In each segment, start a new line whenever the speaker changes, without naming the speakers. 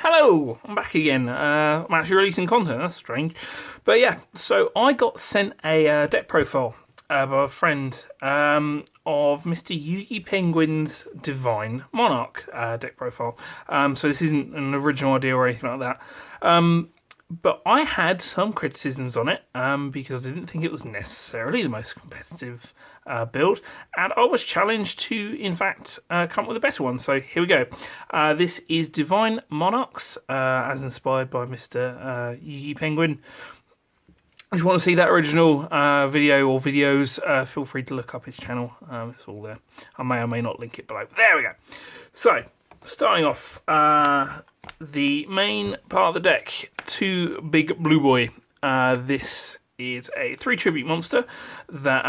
Hello, I'm back again. I'm actually releasing content, that's strange. But yeah, so I got sent a deck profile by a friend of Mr. Yugi Penguin's Divine Monarch deck profile. So this isn't an original idea or anything like that. But I had some criticisms on it because I didn't think it was necessarily the most competitive build, and I was challenged to, in fact, come up with a better one. So here we go. This is Divine Monarchs, as inspired by Mr. Yugi Penguin. If you want to see that original video or videos, feel free to look up his channel. It's all there. I may or may not link it below. There we go. So, starting off, the main part of the deck, 2 Big Blue Boy. This is a 3 tribute monster that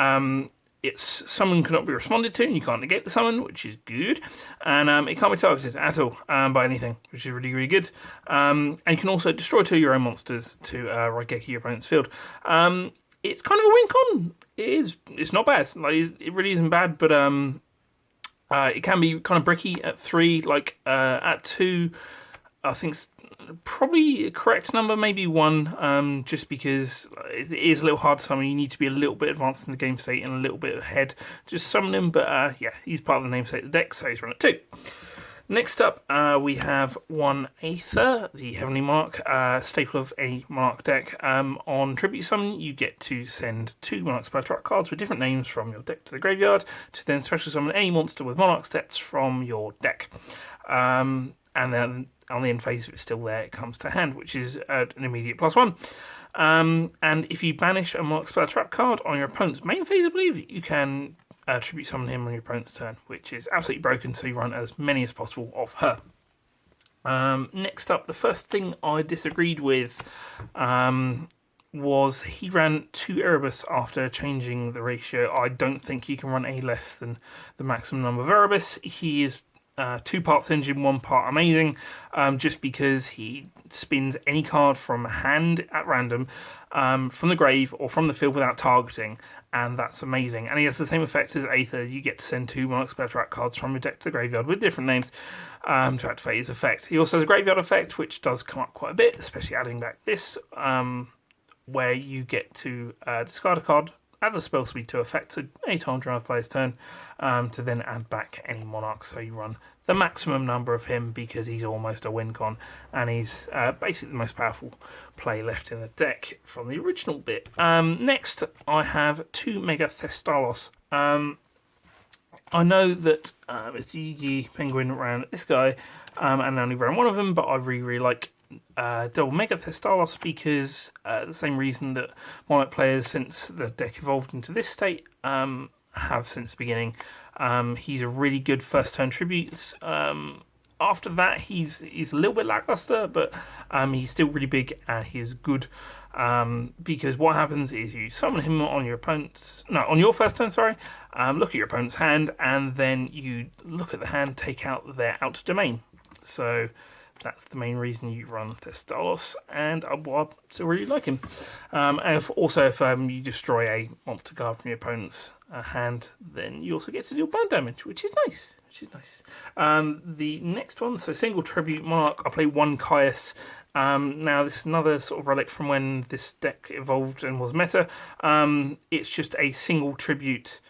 its summon cannot be responded to, and you can't negate the summon, which is good. And it can't be targeted at all by anything, which is really, really good. And you can also destroy 2 of your own monsters to Raigeki your opponent's field. It's kind of a win con. It is. It's not bad. Like, it really isn't bad, but it can be kind of bricky at 3. Like at 2, I think probably a correct number, maybe 1, just because it is a little hard to summon. You need to be a little bit advanced in the game state and a little bit ahead to summon him, but yeah, he's part of the namesake of the deck, so he's run at 2. Next up, we have 1 Aether, the Heavenly Monarch, staple of a Monarch deck. On Tribute Summon, you get to send 2 Monarch Spell Track cards with different names from your deck to the graveyard, to then special summon any monster with Monarch stats from your deck. And then on the end phase, if it's still there, it comes to hand, which is an immediate +1. And if you banish a Monarch Spell Trap card on your opponent's main phase, I believe, you can tribute summon him on your opponent's turn, which is absolutely broken, so you run as many as possible of her. Next up, the first thing I disagreed with was he ran 2 Erebus after changing the ratio. I don't think you can run any less than the maximum number of Erebus. He is 2 parts engine, 1 part amazing, just because he spins any card from hand at random, from the grave or from the field without targeting, and that's amazing. And he has the same effect as Aether. You get to send 2 Monarch Spell Track cards from your deck to the graveyard with different names to activate his effect. He also has a graveyard effect, which does come up quite a bit, especially adding back this, where you get to discard a card as a spell speed to effect, so any time during a player's turn, to then add back any Monarch, so you run the maximum number of him because he's almost a win con, and he's basically the most powerful play left in the deck from the original bit. Next, I have 2 Mega Thestalos. I know that Mr. Yugi Penguin ran this guy, and only ran 1 of them, but I really, really like double Mega Thestalos because the same reason that Monarch players, since the deck evolved into this state, have since the beginning. He's a really good first turn tributes. After that, he's a little bit lackluster, but he's still really big and he is good. Because what happens is you summon him on your first turn, look at your opponent's hand, and then you look at the hand, take out their out domain. So that's the main reason you run Thestalos, and I still really like him. And if you destroy a monster card from your opponent's hand, then you also get to deal burn damage, which is nice. The next one, so single tribute Monarch, I play 1 Caius. Now this is another sort of relic from when this deck evolved and was meta. It's just a single tribute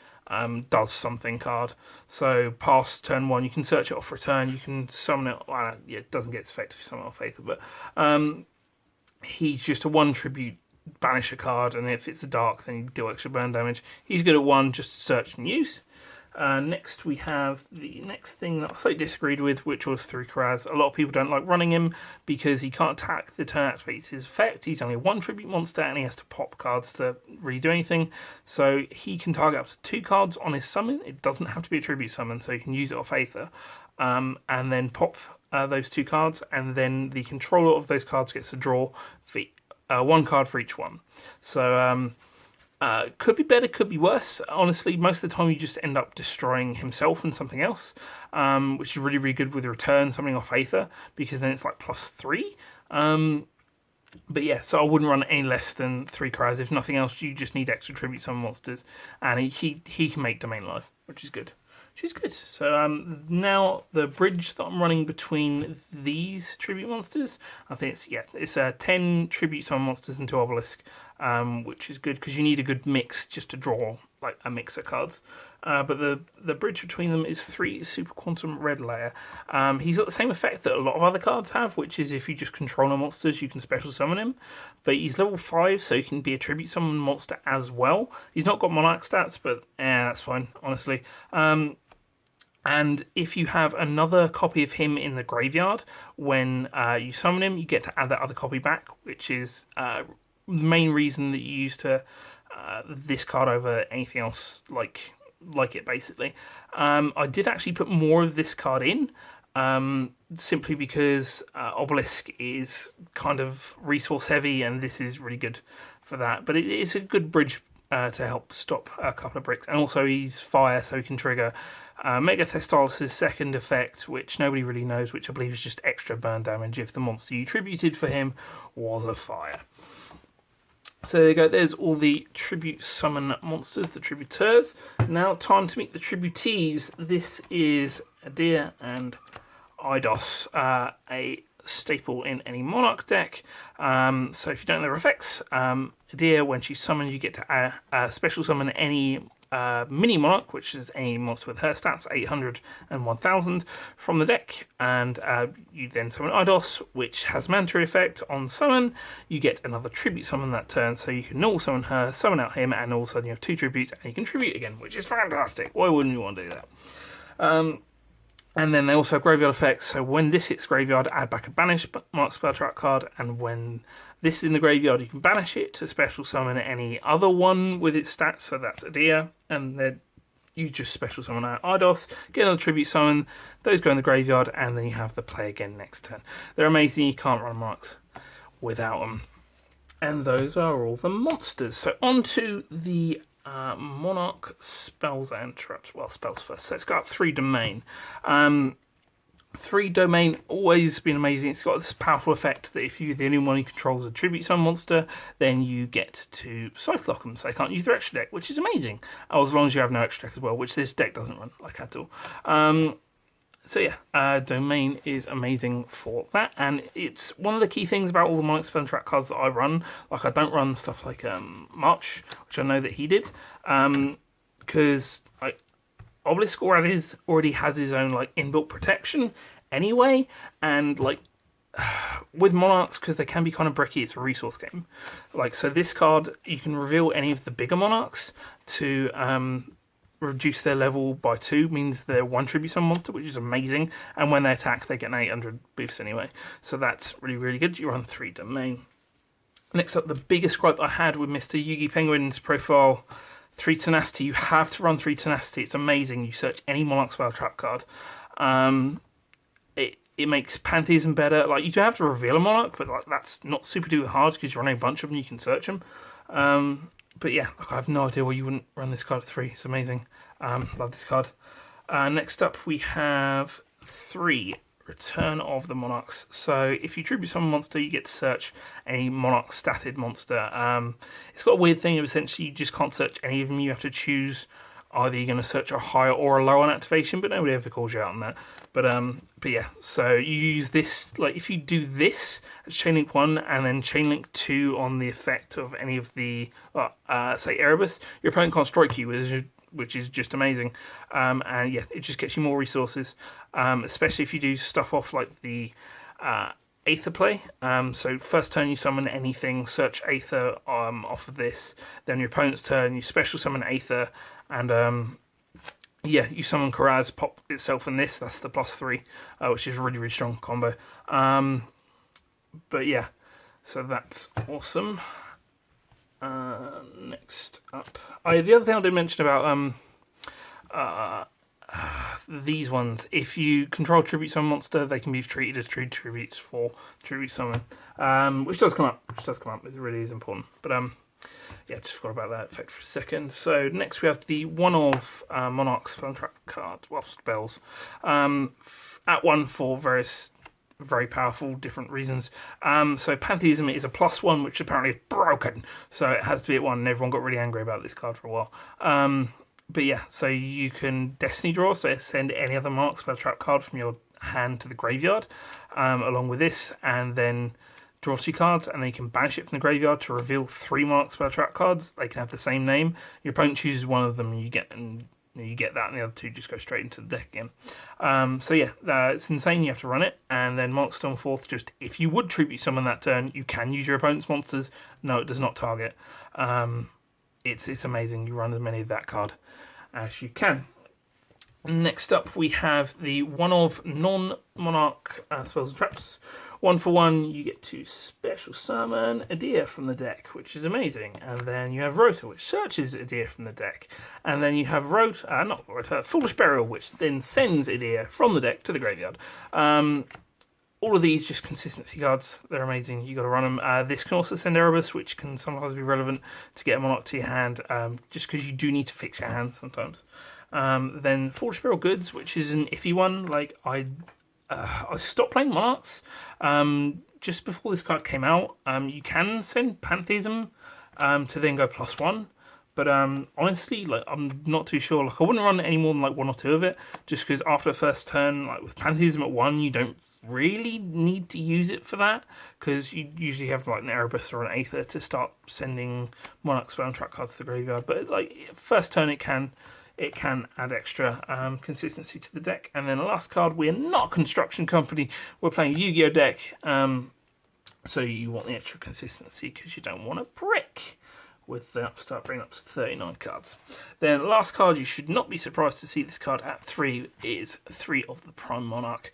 does something card. So past turn 1, you can search it off for a turn, you can summon it. Well, yeah, it doesn't get its effect if you summon it off Aether, but he's just a 1 tribute, banish a card, and if it's a dark, then you deal extra burn damage. He's good at 1, just search and use. Next, we have the next thing that I slightly disagreed with, which was through Karaz. A lot of people don't like running him because he can't attack the turn activates his effect. He's only a 1 tribute monster and he has to pop cards to really do anything. So he can target up to 2 cards on his summon. It doesn't have to be a tribute summon, so you can use it off Aether. And then pop those 2 cards, and then the controller of those cards gets to draw 1 card for each one. So could be better, could be worse. Honestly, most of the time you just end up destroying himself and something else, which is really, really good with return something off Aether, because then it's like +3. But yeah, so I wouldn't run any less than 3 Karaz. If nothing else, you just need extra tribute summon monsters, and he can make domain live, which is good. which is good. So now the bridge that I'm running between these tribute monsters, I think it's 10 tribute summon monsters into Obelisk, which is good because you need a good mix just to draw like a mix of cards. But the bridge between them is 3 Super Quantum Red Layer. He's got the same effect that a lot of other cards have, which is if you just control the monsters, you can special summon him. But he's level 5, so he can be a tribute summon monster as well. He's not got Monarch stats, but that's fine, honestly. And if you have another copy of him in the graveyard, when you summon him, you get to add that other copy back, which is the main reason that you use to this card over anything else like it, basically. I did actually put more of this card in, simply because Obelisk is kind of resource heavy, and this is really good for that. But it's a good bridge to help stop a couple of bricks. And also he's fire, so he can trigger Mega Thestalis' second effect, which nobody really knows, which I believe is just extra burn damage if the monster you tributed for him was a fire. So there you go, there's all the tribute summon monsters, the tributeurs. Now time to meet the tributees. This is Adir and Eidos, a staple in any Monarch deck. So if you don't know their effects, Adir, when she's summoned, you get to special summon any mini Monarch, which is any monster with her stats, 800 and 1000, from the deck, and you then summon Eidos, which has Manta effect on summon. You get another tribute summon that turn, so you can normal summon her, summon out him, and all of a sudden you have 2 tributes, and you can tribute again, which is fantastic. Why wouldn't you want to do that? And then they also have graveyard effects, so when this hits graveyard, add back a banish Monarch spell trap card, and when this is in the graveyard, you can banish it to special summon any other one with its stats, so that's Adir, and then you just special summon out Eidos, get another tribute summon, those go in the graveyard, and then you have the play again next turn. They're amazing, you can't run Monarchs without them. And those are all the monsters. So on to the Monarch spells and traps. Well, spells first. So it's got 3 domain. 3 domain always been amazing. It's got this powerful effect that if you're the only one who controls a tribute summon monster, then you get to Cyclock them, so they can't use their extra deck, which is amazing. As long as you have no extra deck as well, which this deck doesn't run like at all. So yeah, domain is amazing for that, and it's one of the key things about all the Monarch spell and trap cards that I run. Like I don't run stuff like March, which I know that he did, because Obelisk already has his own like inbuilt protection anyway, and like with Monarchs, because they can be kind of bricky, it's a resource game. Like, so this card, you can reveal any of the bigger Monarchs to reduce their level by 2, means they're 1 tribute summon monster, which is amazing, and when they attack they get an 800 boost anyway, so that's really, really good. You run 3 domain. Next up, the biggest gripe I had with Mr. Yugi Penguin's profile, 3 tenacity. You have to run 3 tenacity. It's amazing. You search any Monarch spell trap card. It makes Pantheism better. Like, you do have to reveal a Monarch, but like that's not super duper hard because you're running a bunch of them. You can search them. But yeah, like, I have no idea why you wouldn't run this card at 3. It's amazing. Love this card. Next up, we have 3. Return of the Monarchs. So if you tribute summon monster, you get to search any Monarch statted monster. It's got a weird thing of essentially you just can't search any of them. You have to choose either you're going to search a higher or a lower on activation, but nobody ever calls you out on that. But yeah, so you use this, like if you do this as Chainlink 1 and then Chainlink 2 on the effect of any of the, say Erebus, your opponent can't strike you, which is just amazing. And yeah, it just gets you more resources, especially if you do stuff off like the Aether play. So first turn you summon anything, search Aether off of this, then your opponent's turn you special summon Aether, and yeah, you summon Karaz, pop itself in this, that's the +3, which is a really, really strong combo. But yeah, so that's awesome. Next up, the other thing I did mention about these ones, if you control tribute summon monster, they can be treated as true tributes for tribute summon, which does come up. It really is important. But yeah, just forgot about that effect for a second. So next we have the one of Monarchs spell trap cards, well, spells, at 1 for various very powerful different reasons. So Pantheism is a +1, which apparently is broken, so it has to be at 1, and everyone got really angry about this card for a while. But yeah, so you can Destiny draw, so send any other Monarch spell trap card from your hand to the graveyard, along with this, and then draw 2 cards, and then you can banish it from the graveyard to reveal 3 Monarch spell trap cards. They can have the same name. Your opponent chooses one of them, and you get that, and the other 2 just go straight into the deck again. So yeah, it's insane. You have to run it, and then Monarch Stormforth. Just if you would tribute summon that turn, you can use your opponent's monsters. No, it does not target. It's amazing. You run as many of that card as you can. Next up, we have the one of non-Monarch spells and traps. 1 for 1, you get to special summon Adir from the deck, which is amazing. And then you have Rota, which searches Adir from the deck. And then you have Foolish Burial, which then sends Adir from the deck to the graveyard. All of these just consistency cards. They're amazing. You got to run them. This can also send Erebus, which can sometimes be relevant to get a Monarch to your hand, just because you do need to fix your hand sometimes. Then Foolish Burial Goods, which is an iffy one. Like I stopped playing Monarchs just before this card came out. You can send Pantheism to then go +1. But honestly, like I'm not too sure. Like I wouldn't run any more than like 1 or 2 of it, just because after the first turn, like with Pantheism at 1, you don't really need to use it for that, because you usually have like an Erebus or an Aether to start sending Monarch spell and trap cards to the graveyard. But like first turn, it can add extra consistency to the deck. And then the last card, we're not a construction company. We're playing a Yu-Gi-Oh deck, so you want the extra consistency because you don't want a brick with the upstart bring up to 39 cards. Then last card, you should not be surprised to see this card at 3, is 3 of the Prime Monarch.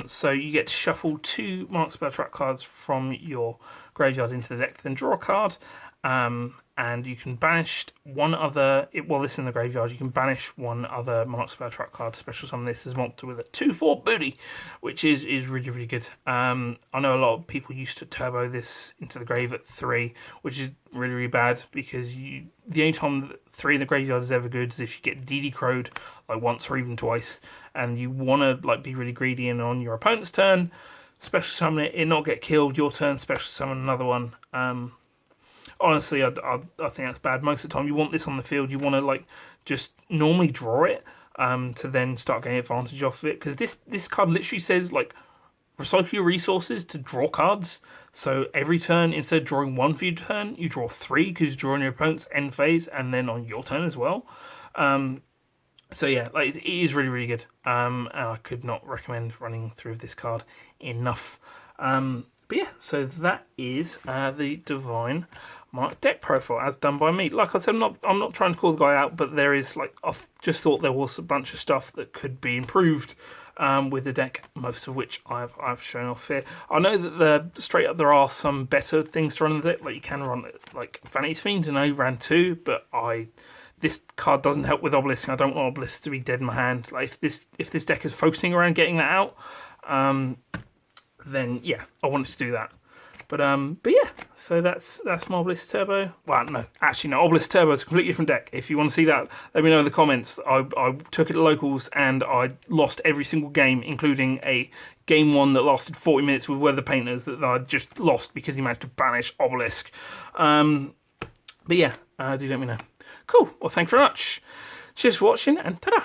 So you get to shuffle 2 Monarch spell trap cards from your graveyard into the deck, then draw a card, and you can banish one other. This is in the graveyard. You can banish one other Monarch spell trap card. Special summon this as monster with a 2/4 booty, which is really, really good. I know a lot of people used to turbo this into the grave at 3, which is really, really bad, because the only time 3 in the graveyard is ever good is if you get DD crowed like once or even twice, and you want to like be really greedy, and on your opponent's turn, special summon it not get killed. Your turn, special summon another one. Honestly, I think that's bad. Most of the time, you want this on the field. You want to like just normally draw it to then start getting advantage off of it, because this card literally says like recycle your resources to draw cards. So every turn, instead of drawing 1 for your turn, you draw 3 because you're drawing your opponent's end phase, and then on your turn as well. So yeah, like it is really, really good, and I could not recommend running through this card enough. But yeah, so that is the Divine Monarch deck profile as done by me. Like I said, I'm not trying to call the guy out, but there is like I just thought there was a bunch of stuff that could be improved with the deck, most of which I've shown off here. I know that straight up there are some better things to run in the deck. Like you can run like Vanity's Fiend, and I ran 2, but this card doesn't help with Obelisk. I don't want Obelisk to be dead in my hand. Like if this deck is focusing around getting that out, then yeah, I wanted to do that. But yeah, so that's my Obelisk Turbo. Well, no, actually no, Obelisk Turbo is a completely different deck. If you want to see that, let me know in the comments. I took it to locals and I lost every single game, including a game 1 that lasted 40 minutes with Weather Painters that I just lost because he managed to banish Obelisk. But yeah, do let me know. Cool. Well, thanks very much. Cheers for watching, and ta-da!